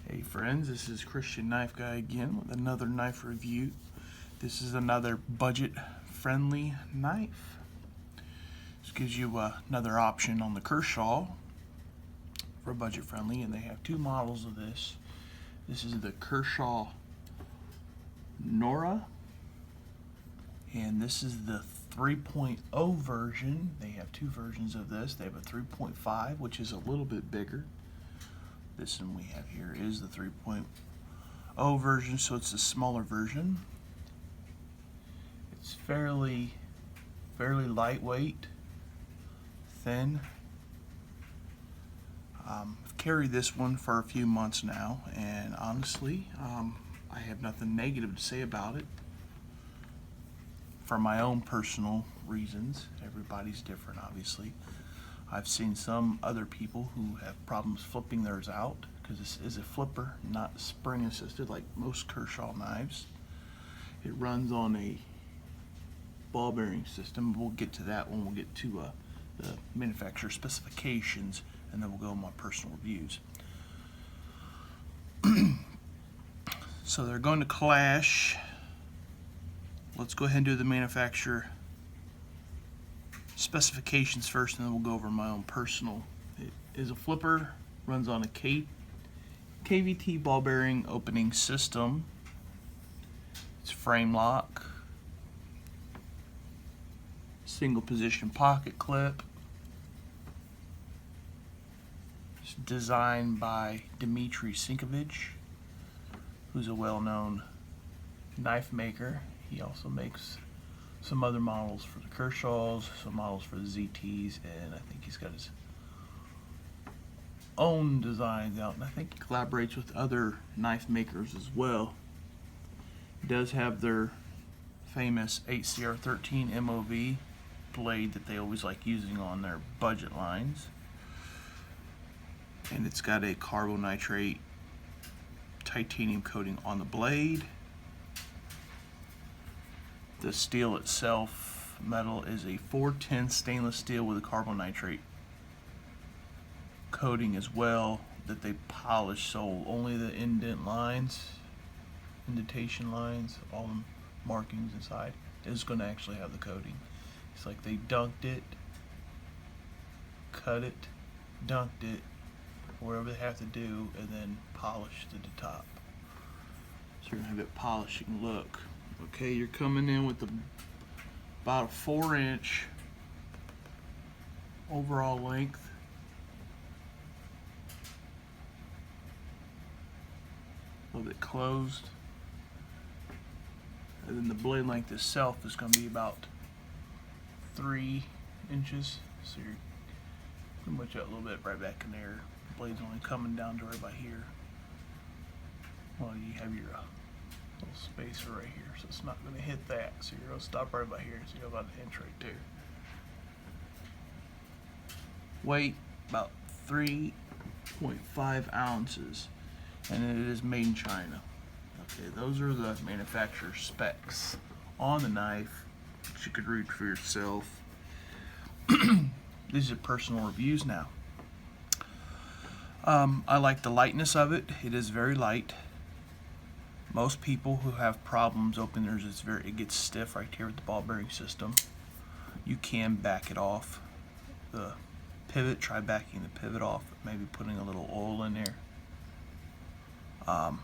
Hey friends, this is Christian Knife Guy again with another knife review. This is another budget-friendly knife. This gives you another option on the Kershaw for budget-friendly, and they have two models of this. This is the Kershaw Nura, and this is the 3.0 version. They have two versions of this. They have a 3.5, which is a little bit bigger. This one we have here is the 3.0 version, so it's a smaller version. It's fairly lightweight, thin. I've carried this one for a few months now, and honestly, I have nothing negative to say about it. For my own personal reasons, everybody's different, obviously. I've seen some other people who have problems flipping theirs out because this is a flipper, not spring assisted like most Kershaw knives. It runs on a ball bearing system. We'll get to that when we'll get to the manufacturer specifications, and then we'll go on my personal reviews. So they're going to clash. Let's go ahead and do the manufacturer specifications first, and then we'll go over my own personal. It is a flipper, runs on a KVT ball bearing opening system. It's frame lock, single position pocket clip. It's designed by Dmitry Sinkovich, who's a well-known knife maker. He also makes some other models for the Kershaws, some models for the ZTs, and I think he's got his own designs out, and I think he collaborates with other knife makers as well. He does have their famous 8CR13 MOV blade that they always like using on their budget lines, and it's got a carbonitrate titanium coating on the blade. The steel itself, metal, is a 410 stainless steel with a carbonitrate coating as well that they polish, so only the indentation lines, all the markings inside is going to actually have the coating. It's like they dunked it, cut it, dunked it, whatever they have to do, and then polished at the top. So you're going to have that polishing look. Okay, you're coming in with about a 4-inch overall length. A little bit closed. And then the blade length itself is going to be about 3 inches. So you're pretty much up a little bit right back in there. The blade's only coming down to right about here. Well, you have your little spacer right here, so it's not going to hit that. So you're going to stop right about here, so you're about an inch right there. Weight about 3.5 ounces, and it is made in China. Okay, those are the manufacturer specs on the knife that you could read for yourself. These are personal reviews now. I like the lightness of it. It is very light. Most people who have problems opening theirs, it gets stiff right here with the ball bearing system. You can back it off. The pivot, try backing the pivot off, maybe putting a little oil in there. I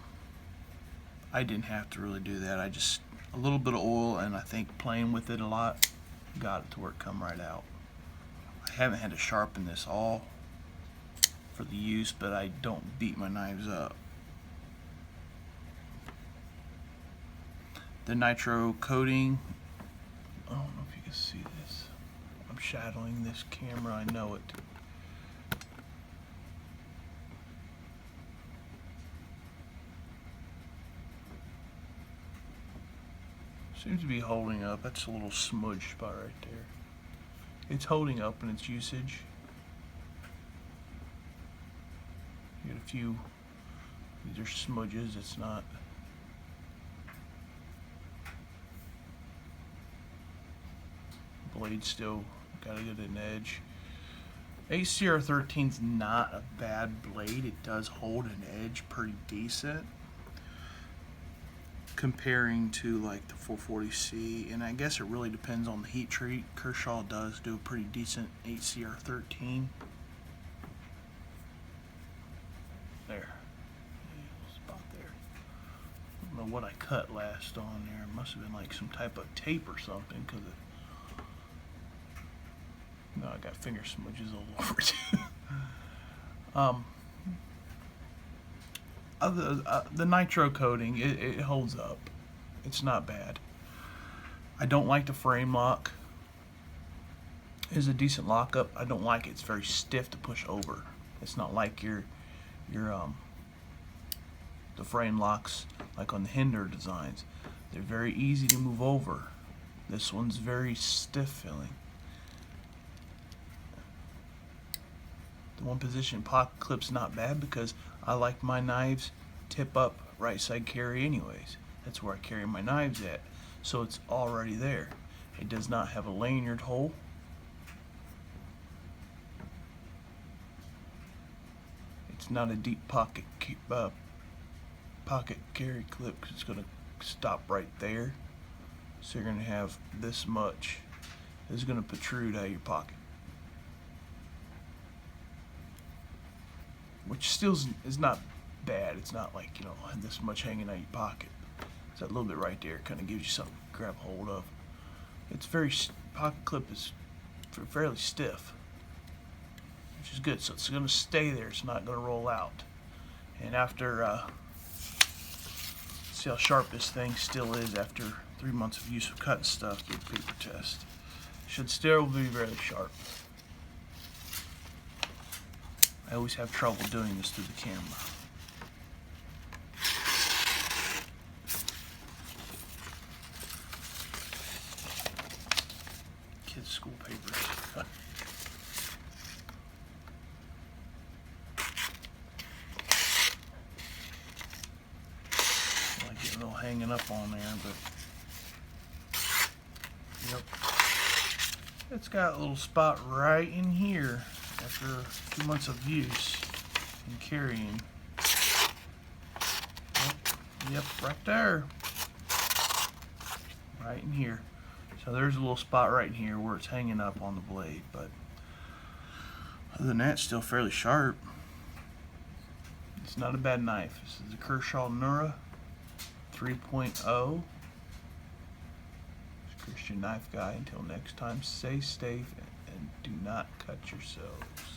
didn't have to really do that. I just, a little bit of oil, and I think playing with it a lot got it to where it come right out. I haven't had to sharpen this all for the use, but I don't beat my knives up. The nitro coating, I don't know if you can see this. I'm shadowing this camera, I know it. Seems to be holding up. That's a little smudge spot right there. It's holding up in its usage. You get a few, these are smudges, it's not. Blade still got a good edge. HCR13 is not a bad blade. It does hold an edge pretty decent comparing to like the 440C, and I guess it really depends on the heat treat. Kershaw does do a pretty decent HCR13. There. Spot there. I don't know what I cut last on there. It must have been like some type of tape or something, because it. No, I got finger smudges all over it. The nitro coating, it holds up. It's not bad. I don't like the frame lock. It's a decent lockup. I don't like it. It's very stiff to push over. It's not like your the frame locks like on the Hinder designs. They're very easy to move over. This one's very stiff feeling. The one position pocket clip's not bad because I like my knives tip up right side carry anyways. That's where I carry my knives at. So it's already there. It does not have a lanyard hole. It's not a deep pocket carry clip because it's going to stop right there. So you're going to have this much is going to protrude out of your pocket, which still is not bad. It's not like, you know, this much hanging out of your pocket. It's that little bit right there. Kind of gives you something to grab hold of. It's very, pocket clip is fairly stiff, which is good. So it's going to stay there. It's not going to roll out. And after, see how sharp this thing still is after 3 months of use of cutting stuff. Do a paper test. Should still be very sharp. I always have trouble doing this through the camera. Kids' school papers. I get a little hanging up on there, but yep. It's got a little spot right in here after 2 months of use and carrying. Yep, right there. Right in here. So there's a little spot right in here where it's hanging up on the blade, but other than that, it's still fairly sharp. It's not a bad knife. This is a Kershaw Nura 3.0. Christian Knife Guy. Until next time, stay safe and do not cut yourselves.